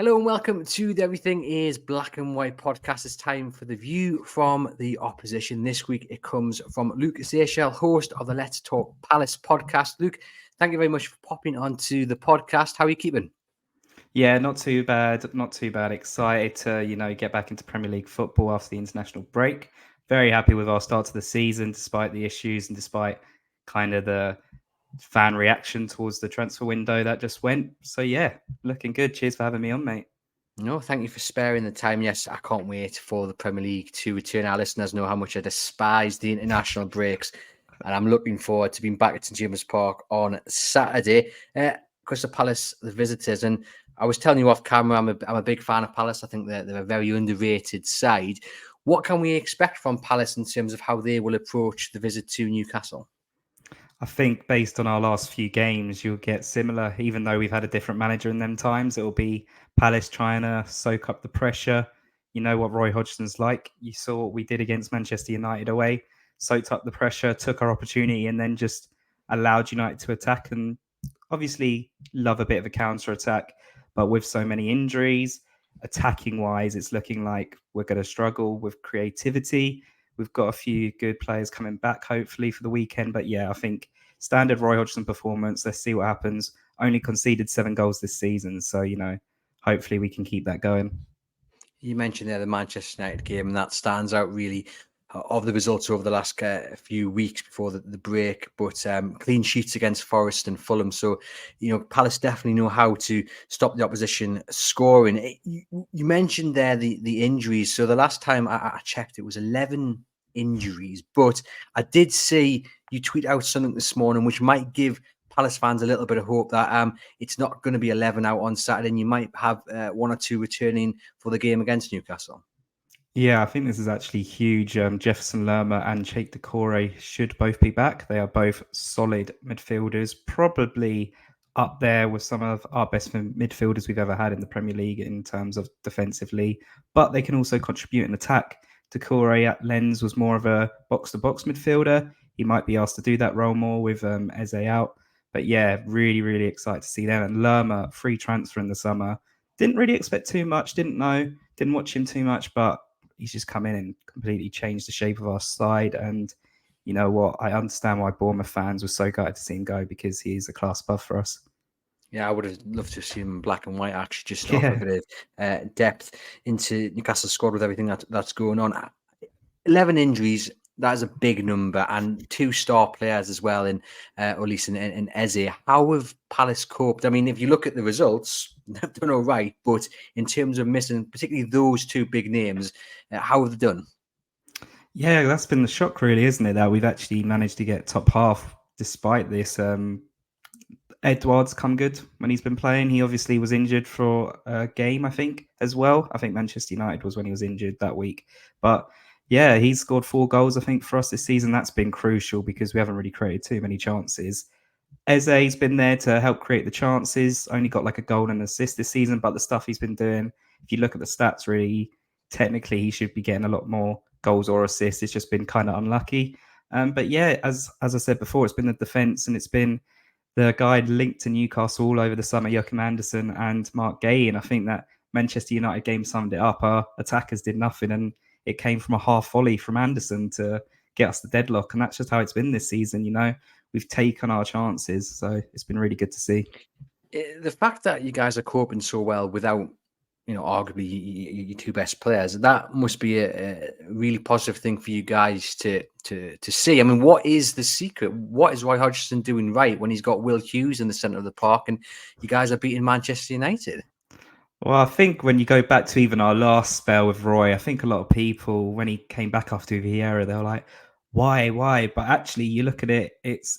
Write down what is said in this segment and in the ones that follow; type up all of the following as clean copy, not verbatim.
Hello and welcome to the Everything is Black and White podcast. It's time for the view from the opposition. This week it comes from Luke Seychell, host of the Let's Talk Palace podcast. Luke, thank you very much for popping onto the podcast. How are you keeping? Yeah, not too bad. Not too bad. Excited to, get back into Premier League football after the international break. Very happy with our start to the season, despite the issues and despite kind of the fan reaction towards the transfer window that just went. So yeah, looking good. Cheers for having me on, mate. No, thank you for sparing the time. Yes, I can't wait for the Premier League to return. Our listeners know how much I despise the international breaks, and I'm looking forward to being back at St James Park on Saturday. Crystal Palace, the visitors, and I was telling you off camera, I'm a big fan of Palace. I think they're a very underrated side. What can we expect from Palace in terms of how they will approach the visit to Newcastle? I think based on our last few games, you'll get similar, even though we've had a different manager in them times. It'll be Palace trying to soak up the pressure. You know what Roy Hodgson's like. You saw what we did against Manchester United away, soaked up the pressure, took our opportunity, and then just allowed United to attack. And obviously, love a bit of a counter attack. But with so many injuries, attacking wise, it's looking like we're going to struggle with creativity. We've got a few good players coming back, hopefully, for the weekend. But yeah, I think standard Roy Hodgson performance. Let's see what happens. Only conceded 7 goals this season. So, hopefully we can keep that going. You mentioned there the Manchester United game, and that stands out really of the results over the last few weeks before the break. But clean sheets against Forest and Fulham. So, Palace definitely know how to stop the opposition scoring. You mentioned there the injuries. So the last time I checked, it was 11 injuries. But I did see you tweet out something this morning which might give Palace fans a little bit of hope that it's not going to be 11 out on Saturday, and you might have one or two returning for the game against Newcastle. Yeah, I think this is actually huge. Jefferson Lerma and Cheikh Doucouré should both be back. They are both solid midfielders, probably up there with some of our best midfielders we've ever had in the Premier League in terms of defensively, but they can also contribute in attack. Doucouré at Lens was more of a box-to-box midfielder. He might be asked to do that role more with Eze out. But yeah, really, really excited to see them. And Lerma, free transfer in the summer. Didn't really expect too much, didn't know, didn't watch him too much, but he's just come in and completely changed the shape of our side. And you know what? I understand why Bournemouth fans were so gutted to see him go because he's a class above for us. Yeah, I would have loved to see him in black and white, actually, just to offer a Yeah. bit of depth into Newcastle's squad with everything that's going on. 11 injuries, that is a big number, and 2 star players as well in Ulis and Eze. How have Palace coped? I mean, if you look at the results, they've done all right, but in terms of missing particularly those 2 big names, how have they done? Yeah, that's been the shock, really, isn't it? That we've actually managed to get top half despite this. Edouard's come good when he's been playing. He obviously was injured for a game, I think, as well. I think Manchester United was when he was injured that week. But yeah, he's scored 4 goals, I think, for us this season. That's been crucial because we haven't really created too many chances. Eze's been there to help create the chances. Only got like a goal and an assist this season, but the stuff he's been doing, if you look at the stats, really, technically he should be getting a lot more goals or assists. It's just been kind of unlucky. But yeah, as I said before, it's been the defence and it's been the guy linked to Newcastle all over the summer, Joachim Andersen and Mark Gay. And I think that Manchester United game summed it up. Our attackers did nothing, and it came from a half volley from Andersen to get us the deadlock. And that's just how it's been this season. We've taken our chances. So it's been really good to see. The fact that you guys are coping so well without, arguably your 2 best players, that must be a really positive thing for you guys to see. I mean, what is the secret? What is Roy Hodgson doing right when he's got Will Hughes in the centre of the park and you guys are beating Manchester United? Well, I think when you go back to even our last spell with Roy, I think a lot of people, when he came back after Vieira, they were like, why? But actually, you look at it,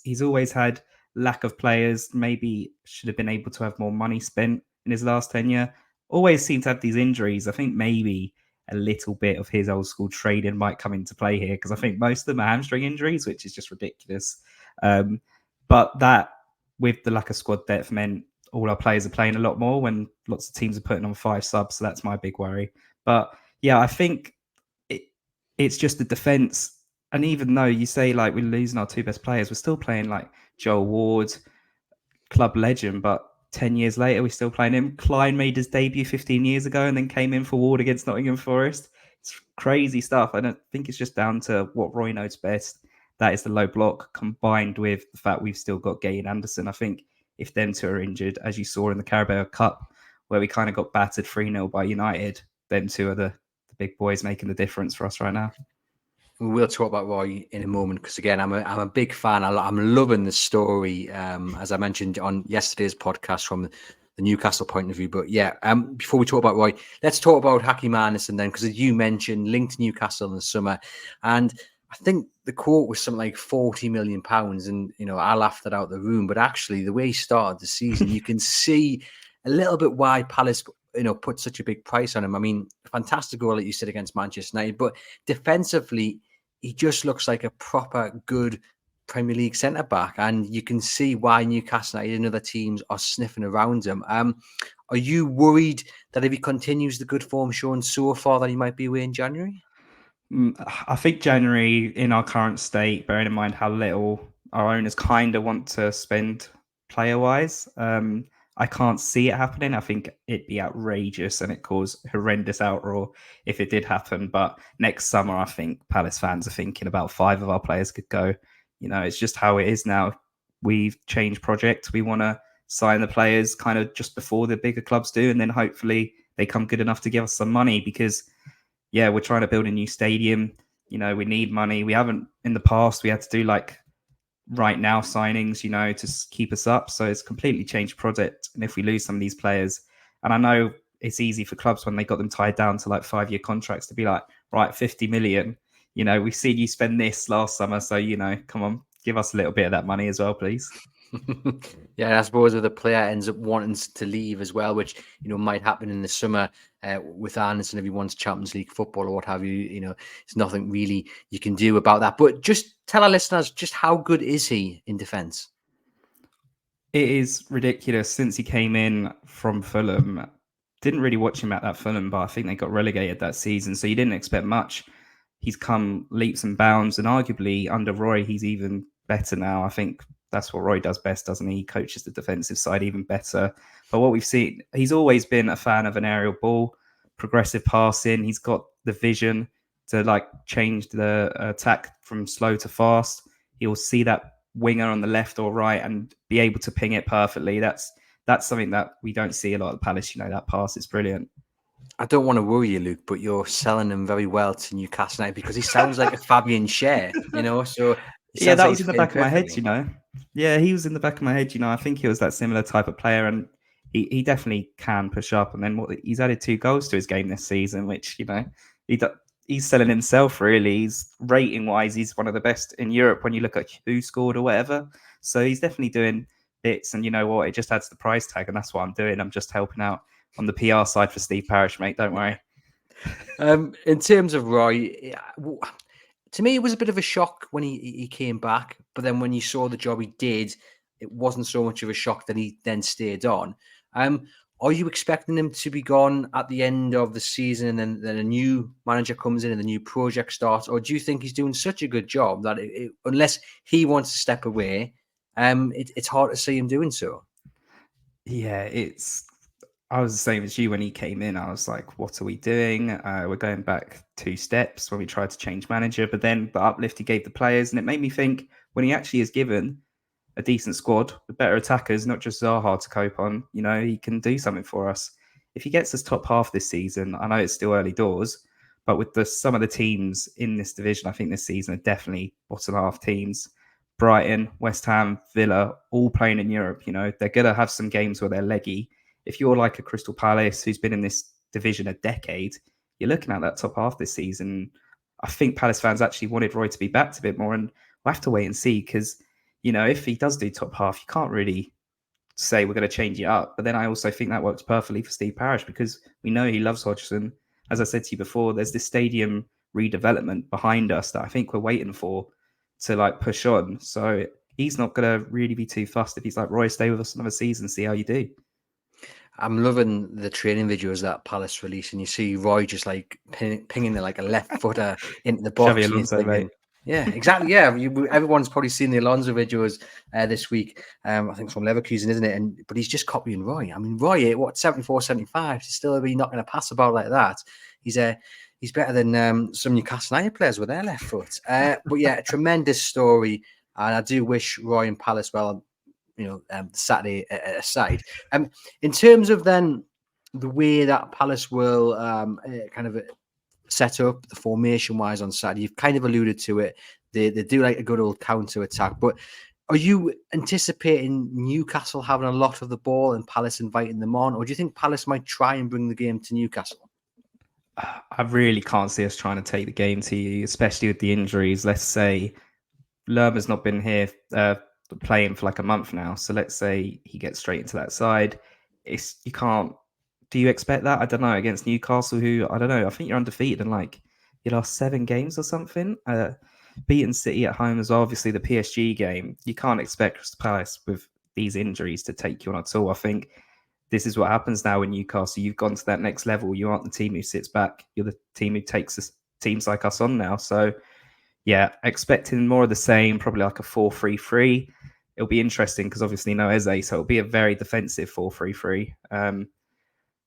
he's always had lack of players. Maybe should have been able to have more money spent in his last tenure. Always seemed to have these injuries. I think maybe a little bit of his old school trading might come into play here because I think most of them are hamstring injuries, which is just ridiculous. But that, with the lack of squad depth, meant all our players are playing a lot more when lots of teams are putting on 5 subs. So that's my big worry. But yeah, I think it's just the defense. And even though you say like we're losing our 2 best players, we're still playing like Joel Ward, club legend. But 10 years later, we're still playing him. Klein made his debut 15 years ago and then came in for Ward against Nottingham Forest. It's crazy stuff. I don't think it's just down to what Roy knows best. That is the low block combined with the fact we've still got Gay and Anderson. I think if them two are injured, as you saw in the Carabao Cup, where we kind of got battered 3-0 by United, them two are the big boys making the difference for us right now. We will talk about Roy in a moment because, again, I'm a big fan. I'm loving the story, as I mentioned on yesterday's podcast from the Newcastle point of view. But yeah, before we talk about Roy, let's talk about Joachim Andersen then, because as you mentioned, linked to Newcastle in the summer, and I think the quote was something like £40 million, and I laughed it out the room. But actually, the way he started the season, you can see a little bit why Palace put such a big price on him. I mean, fantastic goal, like you said, against Manchester United, but defensively, he just looks like a proper good Premier League centre-back, and you can see why Newcastle United and other teams are sniffing around him. Are you worried that if he continues the good form shown so far that he might be away in January? I think January, in our current state, bearing in mind how little our owners kind of want to spend player-wise, I can't see it happening. I think it'd be outrageous and it cause horrendous outroar if it did happen. But next summer, I think Palace fans are thinking about 5 of our players could go. It's just how it is now. We've changed project. We want to sign the players kind of just before the bigger clubs do, and then hopefully they come good enough to give us some money because, yeah, we're trying to build a new stadium. We need money. We haven't in the past. We had to do like right now signings, to keep us up. So it's completely changed project. And if we lose some of these players, and I know it's easy for clubs when they got them tied down to like 5-year contracts to be like, right, 50 million, we've seen you spend this last summer. So, come on, give us a little bit of that money as well, please. Yeah, I suppose if the player ends up wanting to leave as well, which might happen in the summer with Andersen if he wants Champions League football or what have you, there's nothing really you can do about that. But just tell our listeners, just how good is he in defence? It is ridiculous. Since he came in from Fulham, didn't really watch him at that Fulham, but I think they got relegated that season, so you didn't expect much. He's come leaps and bounds, and arguably under Roy, he's even better now. I think that's what Roy does best, doesn't he? He coaches the defensive side even better. But what we've seen, he's always been a fan of an aerial ball, progressive passing. He's got the vision to like change the attack from slow to fast. He'll see that winger on the left or right and be able to ping it perfectly. That's something that we don't see a lot at Palace. That pass is brilliant. I don't want to worry you, Luke, but you're selling him very well to Newcastle United because he sounds like a Fabian Schär, So yeah, that was in the back of my head, Yeah, he was in the back of my head, I think he was that similar type of player, and he definitely can push up. And then he's added 2 goals to his game this season, which he's selling himself really. He's rating wise, he's one of the best in Europe when you look at who scored or whatever. So he's definitely doing bits, and you know what? It just adds the price tag, and that's what I'm doing. I'm just helping out on the PR side for Steve Parish, mate. Don't worry. In terms of Roy, to me, it was a bit of a shock when he came back. But then when you saw the job he did, it wasn't so much of a shock that he then stayed on. Are you expecting him to be gone at the end of the season and then a new manager comes in and the new project starts? Or do you think he's doing such a good job that unless he wants to step away, it's hard to see him doing so? Yeah, I was the same as you when he came in. I was like, what are we doing? We're going back 2 steps when we tried to change manager. But then the uplift he gave the players, and it made me think when he actually is given a decent squad with better attackers, not just Zaha to cope on, he can do something for us. If he gets us top half this season, I know it's still early doors, but with some of the teams in this division, I think this season are definitely bottom half teams. Brighton, West Ham, Villa, all playing in Europe. They're going to have some games where they're leggy. If you're like a Crystal Palace who's been in this division a decade, you're looking at that top half this season. I think Palace fans actually wanted Roy to be backed a bit more, and we'll have to wait and see because, if he does do top half, you can't really say we're going to change it up. But then I also think that works perfectly for Steve Parish because we know he loves Hodgson. As I said to you before, there's this stadium redevelopment behind us that I think we're waiting for to like push on. So he's not going to really be too fussed if he's like, Roy, stay with us another season, see how you do. I'm loving the training videos that Palace release, and you see Roy just like pinging like a left footer into the box. Alonso, mate. Yeah, exactly. Yeah, everyone's probably seen the Alonso videos this week. I think it's from Leverkusen, isn't it? But he's just copying Roy. I mean, Roy, what 74, 75 to still be not going to pass about like that. He's better than some Newcastle United players with their left foot. But yeah, a tremendous story, and I do wish Roy and Palace well. Saturday aside. In terms of then the way that Palace will kind of set up the formation wise on Saturday, you've kind of alluded to it. They do like a good old counter attack, but are you anticipating Newcastle having a lot of the ball and Palace inviting them on, or do you think Palace might try and bring the game to Newcastle? I really can't see us trying to take the game to you, especially with the injuries. Let's say Lerma's not been here playing for like a month now, so let's say he gets straight into that side. You can't. Do you expect that? I don't know, against Newcastle, who I don't know. I think you're undefeated in like your last 7 games or something. Beaten City at home as well. Obviously, the PSG game. You can't expect Crystal Palace with these injuries to take you on at all. I think this is what happens now in Newcastle. You've gone to that next level. You aren't the team who sits back. You're the team who takes teams like us on now. So yeah, expecting more of the same, probably like a 4-3-3. It'll be interesting because obviously no Eze, so it'll be a very defensive 4-3-3.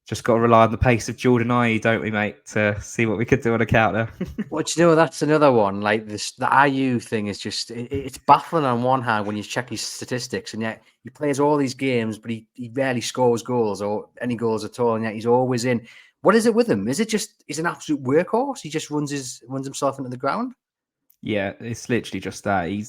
Just got to rely on the pace of Jordan Ayew, don't we, mate, to see what we could do on a counter. Well, that's another one. Like this, the Ayew thing is just it's baffling on one hand when you check his statistics, and yet he plays all these games, but he rarely scores goals or any goals at all, and yet he's always in. What is it with him? Is it just he's an absolute workhorse? He just runs himself into the ground? Yeah, it's literally just that. He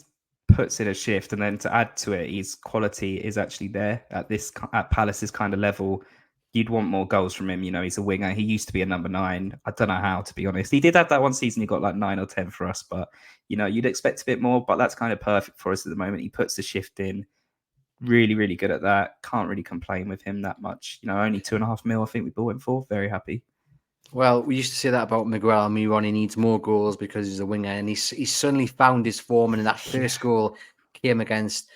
puts in a shift, and then to add to it, his quality is actually there at Palace's kind of level. You'd want more goals from him. He's a winger. He used to be a number 9. I don't know how, to be honest. He did have that one season. He got like 9 or 10 for us, but you'd expect a bit more. But that's kind of perfect for us at the moment. He puts the shift in. Really, really good at that. Can't really complain with him that much. Only 2.5 mil. I think we bought him for. Very happy. Well, we used to say that about Miguel Almiron. He needs more goals because he's a winger, and he's suddenly found his form. And that first goal came against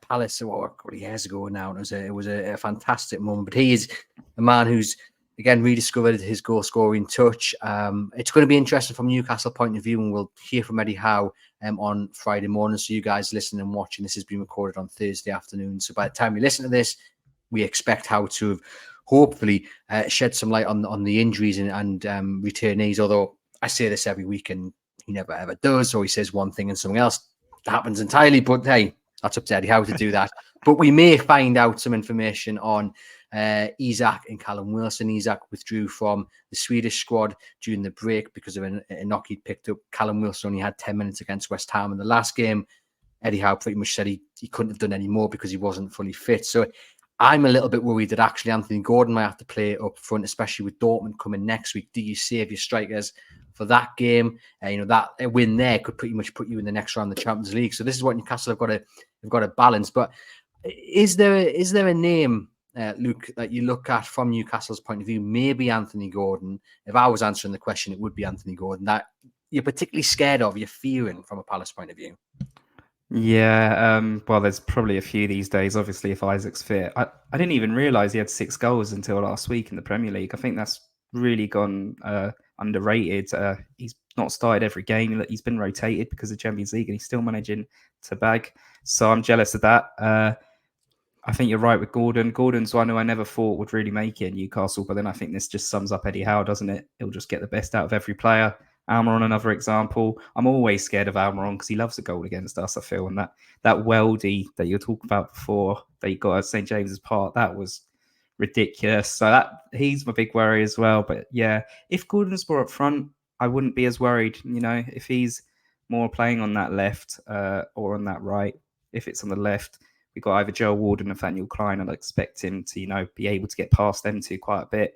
Palace a couple of years ago now. It was a fantastic moment. But he is a man who's again rediscovered his goal scoring touch. It's going to be interesting from Newcastle point of view, and we'll hear from Eddie Howe on Friday morning. So you guys listening and watching, this has been recorded on Thursday afternoon. So by the time you listen to this, we expect Howe to have hopefully shed some light on the injuries and returnees. Although I say this every week and he never ever does, or he says one thing and something else happens entirely. But hey, that's up to Eddie Howe to do that. But we may find out some information on Isak and Callum Wilson. Isak withdrew from the Swedish squad during the break because of a knock he'd picked up. Callum Wilson only had 10 minutes against West Ham in the last game. Eddie Howe pretty much said he couldn't have done any more because he wasn't fully fit. So I'm a little bit worried that actually Anthony Gordon might have to play up front, especially with Dortmund coming next week. Do you save your strikers for that game? That a win there could pretty much put you in the next round of the Champions League. So this is what Newcastle have got to balance. But is there a name, Luke, that you look at from Newcastle's point of view? Maybe Anthony Gordon. If I was answering the question, it would be Anthony Gordon. That you're particularly scared of, you're fearing from a Palace point of view. Yeah, well, there's probably a few these days. Obviously, if Isaac's fit, I didn't even realise he had 6 goals until last week in the Premier League. I think that's really gone underrated. He's not started every game. He's been rotated because of Champions League, and he's still managing to bag. So I'm jealous of that. I think you're right with Gordon. Gordon's one who I never thought would really make it in Newcastle, but then I think this just sums up Eddie Howe, doesn't it? He'll just get the best out of every player. Almiron, another example. I'm always scared of Almiron because he loves a goal against us, I feel. And that weldy that you were talking about before that you got at St. James's Park, that was ridiculous. So he's my big worry as well. But yeah, if Gordon's more up front, I wouldn't be as worried. If he's more playing on that left or on that right, if it's on the left, we've got either Joe Ward and Nathaniel Klein. I'd expect him to, be able to get past them two quite a bit.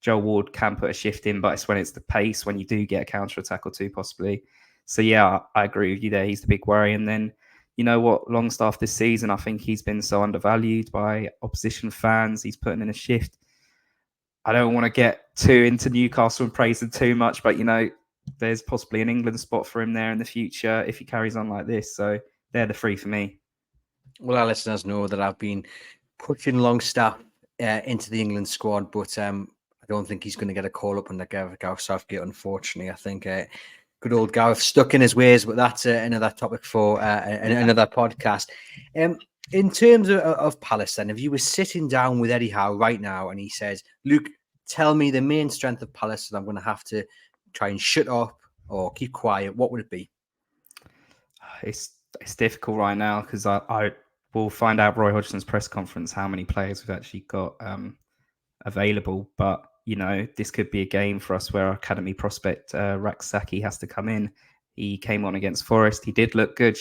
Joe Ward can put a shift in, but it's when it's the pace, when you do get a counter-attack or two, possibly. So, yeah, I agree with you there. He's the big worry. And then, you know what, Longstaff this season, I think he's been so undervalued by opposition fans. He's putting in a shift. I don't want to get too into Newcastle and praise him too much, but, there's possibly an England spot for him there in the future if he carries on like this. So, they're the 3 for me. Well, our listeners know that I've been pushing Longstaff into the England squad, but I don't think he's going to get a call up under Gareth Southgate, unfortunately. I think Good old Gareth, stuck in his ways, but that's another topic for another podcast. In terms of Palace, then, if you were sitting down with Eddie Howe right now and he says, Luke, tell me the main strength of Palace that I'm going to have to try and shut up or keep quiet, what would it be? It's difficult right now because I will find out Roy Hodgson's press conference how many players we've actually got available. But, this could be a game for us where our academy prospect Raksaki has to come in. He came on against Forest. He did look good,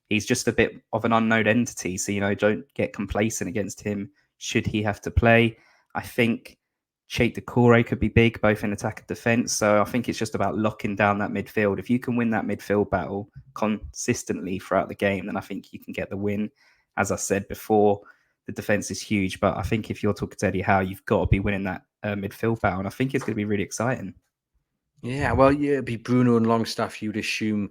He's just a bit of an unknown entity. So, don't get complacent against him should he have to play. I think Sheikh Doucouré could be big, both in attack and defence. So I think it's just about locking down that midfield. If you can win that midfield battle consistently throughout the game, then I think you can get the win. As I said before, the defence is huge. But I think if you're talking to Eddie Howe, you've got to be winning that midfield battle. And I think it's going to be really exciting. Yeah, well, it'd be Bruno and Longstaff, you'd assume,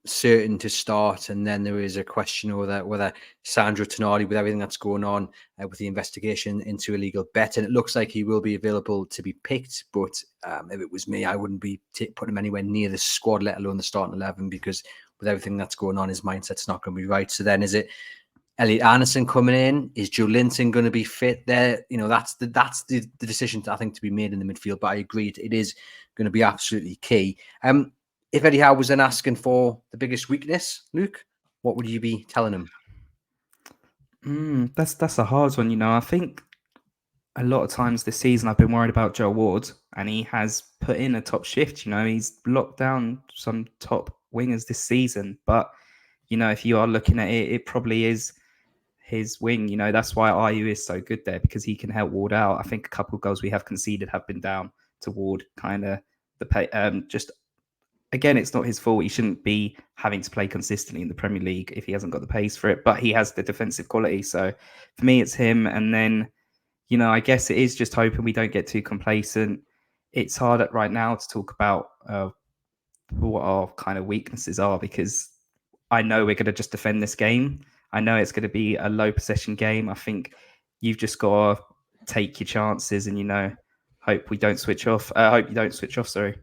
certain to start. And then there is a question whether Sandro Tonali, with everything that's going on with the investigation into illegal betting, it looks like he will be available to be picked. But if it was me, I wouldn't be putting him anywhere near the squad, let alone the starting 11, because with everything that's going on, his mindset's not going to be right. So then is it Elliot Andersen coming in? Is Joe Linton going to be fit there? That's the decision, I think, to be made in the midfield. But I agree, it is going to be absolutely key. If Eddie Howe was then asking for the biggest weakness, Luke, what would you be telling him? That's a hard one. I think a lot of times this season I've been worried about Joe Ward, and he has put in a top shift. He's locked down some top wingers this season. But, if you are looking at it, it probably is his wing. That's why Ayew is so good there, because he can help Ward out. I think a couple of goals we have conceded have been down to Ward, kind of the pay. Just again, it's not his fault. He shouldn't be having to play consistently in the Premier League if he hasn't got the pace for it. But he has the defensive quality. So for me, it's him. And then, I guess it is just hoping we don't get too complacent. It's hard right now to talk about what our kind of weaknesses are, because I know we're going to just defend this game. I know it's going to be a low possession game. I think you've just got to take your chances and, hope we don't switch off. Hope you don't switch off, sorry.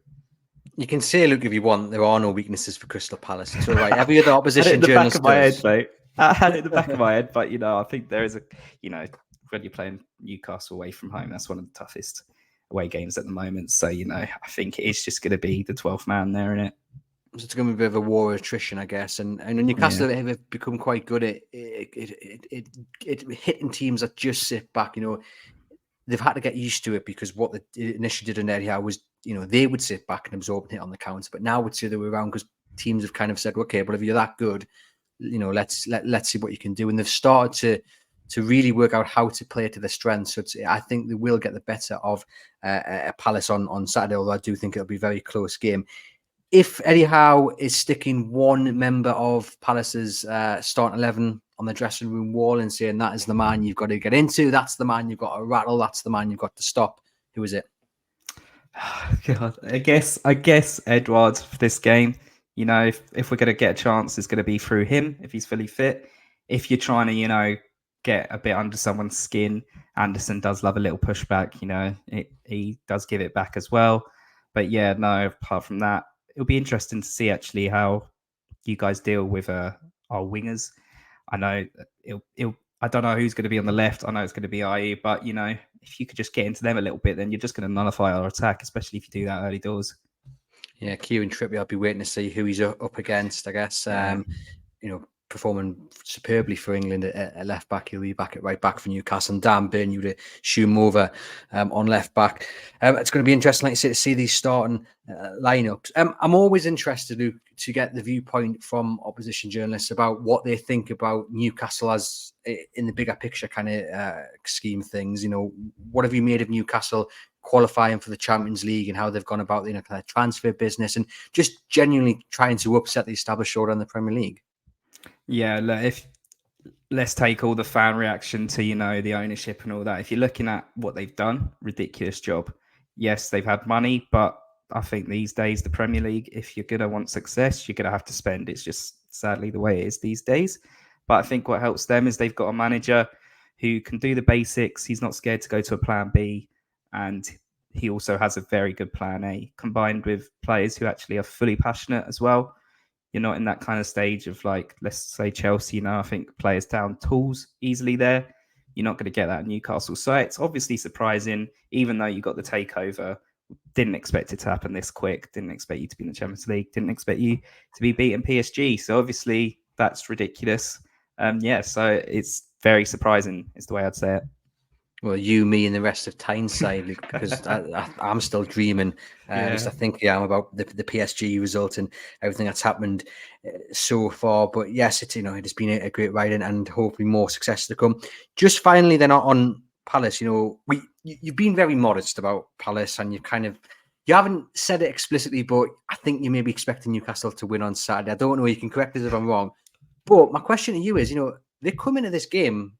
You can say, look, if you want, there are no weaknesses for Crystal Palace. It's all right. Every other opposition journalist does. I had it in the back of my head, but, I think there is when you're playing Newcastle away from home, that's one of the toughest away games at the moment. So, I think it is just going to be the 12th man there, isn't it? So it's going to be a bit of a war of attrition, I guess. And Newcastle have become quite good at it hitting teams that just sit back. They've had to get used to it, because what they initially did in Eddie Howe was, they would sit back and absorb and hit on the counter. But now it's the other way around, because teams have kind of said, okay, but if you're that good, let's see what you can do. And they've started to really work out how to play to their strengths. So I think they will get the better of a Palace on Saturday, although I do think it'll be a very close game. If Eddie Howe is sticking one member of Palace's starting 11 on the dressing room wall and saying that is the man you've got to get into, that's the man you've got to rattle, that's the man you've got to stop, who is it? God, I guess Edwards for this game. If we're going to get a chance, it's going to be through him if he's fully fit. If you're trying to, get a bit under someone's skin, Andersen does love a little pushback. He does give it back as well. But yeah, no, apart from that, it'll be interesting to see actually how you guys deal with our wingers. I know I don't know who's going to be on the left. I know it's going to be Ayew, but if you could just get into them a little bit, then you're just going to nullify our attack, especially if you do that early doors. Yeah, Kieran Trippier, I'll be waiting to see who he's up against, I guess. Yeah. Performing superbly for England at left back. He'll be back at right back for Newcastle. And Dan Burn, you'd assume over on left back. It's going to be interesting, like you say, to see these starting lineups. I'm always interested, Luke, to get the viewpoint from opposition journalists about what they think about Newcastle as in the bigger picture kind of scheme of things. What have you made of Newcastle qualifying for the Champions League and how they've gone about kind of transfer business and just genuinely trying to upset the established order in the Premier League? Yeah, let's take all the fan reaction to, the ownership and all that. If you're looking at what they've done, ridiculous job. Yes, they've had money, but I think these days, the Premier League, if you're going to want success, you're going to have to spend. It's just sadly the way it is these days. But I think what helps them is they've got a manager who can do the basics. He's not scared to go to a plan B. And he also has a very good plan A, combined with players who actually are fully passionate as well. You're not in that kind of stage of like, let's say Chelsea, I think players down tools easily there. You're not going to get that at Newcastle. So it's obviously surprising, even though you got the takeover. Didn't expect it to happen this quick. Didn't expect you to be in the Champions League. Didn't expect you to be beating PSG. So obviously that's ridiculous. So it's very surprising is the way I'd say it. Well, you, me, and the rest of Tyneside, Luke, because I'm still dreaming. At least I think I am about the PSG result and everything that's happened so far. But yes, it has been a great ride and hopefully more success to come. Just finally, then on Palace, you've been very modest about Palace, and you haven't said it explicitly, but I think you may be expecting Newcastle to win on Saturday. I don't know. You can correct us if I'm wrong. But my question to you is, they come into this game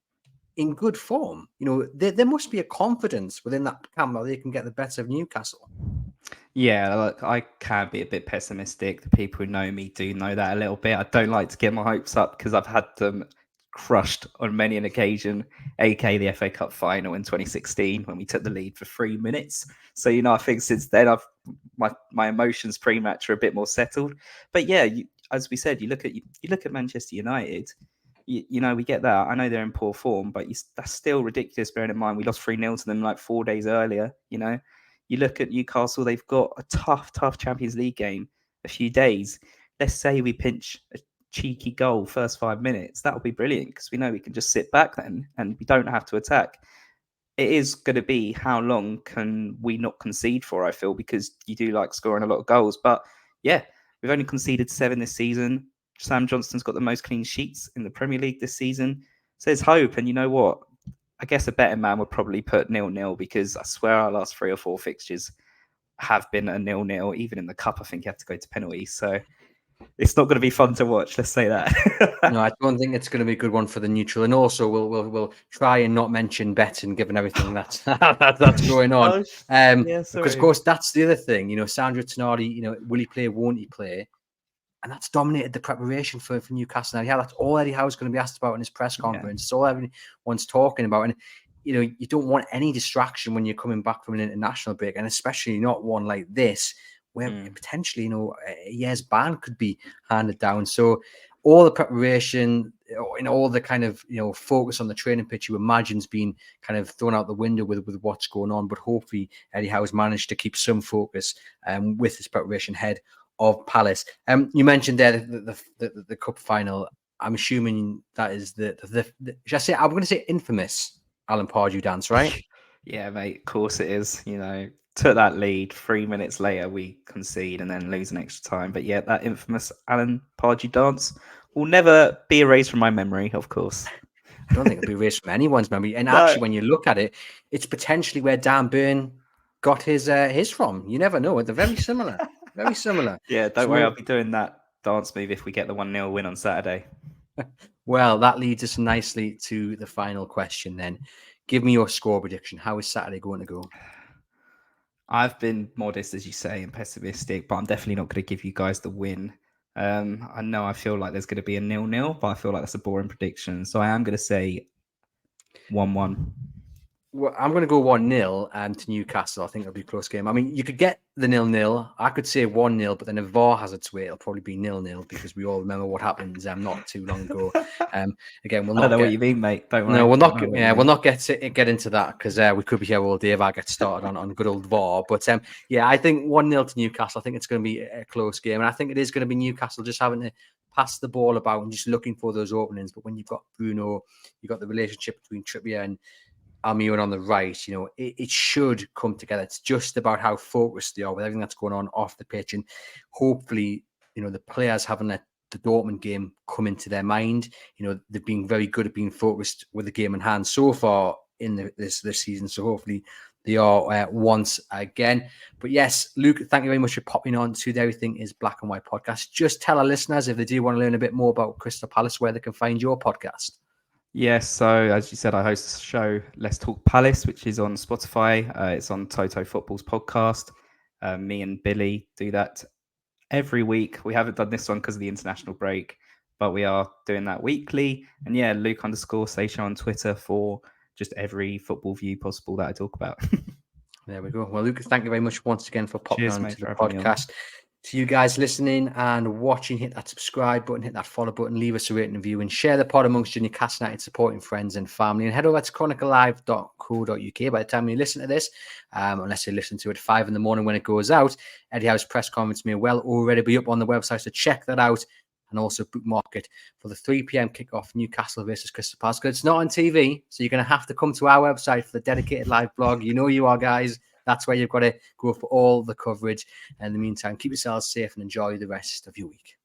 in good form. There must be a confidence within that camp that they can get the better of Newcastle. Yeah, look, I can be a bit pessimistic. The people who know me do know that a little bit. I don't like to get my hopes up because I've had them crushed on many an occasion, aka the FA Cup final in 2016 when we took the lead for 3 minutes. So, I think since then my emotions pre-match are a bit more settled. But yeah, as we said, you look at Manchester United. We get that. I know they're in poor form, but that's still ridiculous, bearing in mind we lost 3-0 to them like 4 days earlier. You look at Newcastle, they've got a tough Champions League game a few days. Let's say we pinch a cheeky goal first 5 minutes. That would be brilliant because we know we can just sit back then and we don't have to attack. It is going to be how long can we not concede for, I feel, because you do like scoring a lot of goals. But yeah, we've only conceded 7 this season. Sam Johnston's got the most clean sheets in the Premier League this season. So there's hope. And you know what? I guess a betting man would probably put 0-0 because I swear our last 3 or 4 fixtures have been a 0-0. Even in the cup, I think you have to go to penalties. So it's not going to be fun to watch. Let's say that. No, I don't think it's going to be a good one for the neutral. And also, we'll try and not mention betting, given everything that's going on. Because of course that's the other thing. Sandro Tonali. Will he play? Won't he play? And that's dominated the preparation for Newcastle. Yeah, that's all Eddie Howe's going to be asked about in his press conference. It's all everyone's talking about. And, you don't want any distraction when you're coming back from an international break, and especially not one like this, where potentially, a year's ban could be handed down. So all the preparation, all the kind of, focus on the training pitch you imagine's been kind of thrown out the window with what's going on. But hopefully Eddie Howe's managed to keep some focus with his preparation ahead of Palace. You mentioned there the cup final. I'm assuming that is the should I say, I'm going to say infamous Alan Pardew dance, right? Yeah, mate. Of course it is. Took that lead. 3 minutes later, we concede and then lose an extra time. But yeah, that infamous Alan Pardew dance will never be erased from my memory, of course. I don't think it'll be erased from anyone's memory. And actually, when you look at it, it's potentially where Dan Burn got his from. You never know. They're very similar. Very similar. Yeah, don't worry. I'll be doing that dance move if we get the 1-0 win on Saturday. Well, that leads us nicely to the final question then. Give me your score prediction. How is Saturday going to go? I've been modest, as you say, and pessimistic, but I'm definitely not going to give you guys the win. I know I feel like there's going to be a 0-0, but I feel like that's a boring prediction. So I am going to say 1-1. Well, I'm going to go 1-0 to Newcastle. I think it'll be a close game. I mean, you could get the 0-0. I could say 1-0, but then if VAR has its way, it'll probably be 0-0 because we all remember what happened not too long ago. Again, we'll not. I don't know what you mean, mate. Don't worry. No, we'll not. Yeah, we'll not get into that because we could be here all day if I get started on good old VAR. But I think 1-0 to Newcastle. I think it's going to be a close game, and I think it is going to be Newcastle just having to pass the ball about and just looking for those openings. But when you've got Bruno, you've got the relationship between Trippier and Almiron on the right, it should come together. It's just about how focused they are with everything that's going on off the pitch. And hopefully, the players haven't let the Dortmund game come into their mind. They've been very good at being focused with the game in hand so far in this season. So hopefully they are once again. But yes, Luke, thank you very much for popping on to the Everything is Black and White podcast. Just tell our listeners, if they do want to learn a bit more about Crystal Palace, where they can find your podcast. Yes, so as you said, I host a show, Let's Talk Palace, which is on Spotify. It's on Toto Football's podcast. Me and Billy do that every week. We haven't done this one because of the international break, but we are doing that weekly. And yeah, Luke_Seychell on Twitter for just every football view possible that I talk about. There we go. Well, Lucas, thank you very much once again for popping Cheers, on mate, to the for having me on. podcast. To you guys listening and watching, hit that subscribe button, hit that follow button, leave us a rating and review, and share the pod amongst your Newcastle United supporting friends and family. And head over to chroniclelive.co.uk by the time you listen to this, unless you listen to it at 5 a.m. when it goes out. Eddie Howe's press conference may well already be up on the website, so check that out. And also bookmark it for the 3 p.m. kickoff, Newcastle versus Crystal Palace. It's not on TV, so you're going to have to come to our website for the dedicated live blog. You know you are, guys. That's where you've got to go for all the coverage. And in the meantime, keep yourselves safe and enjoy the rest of your week.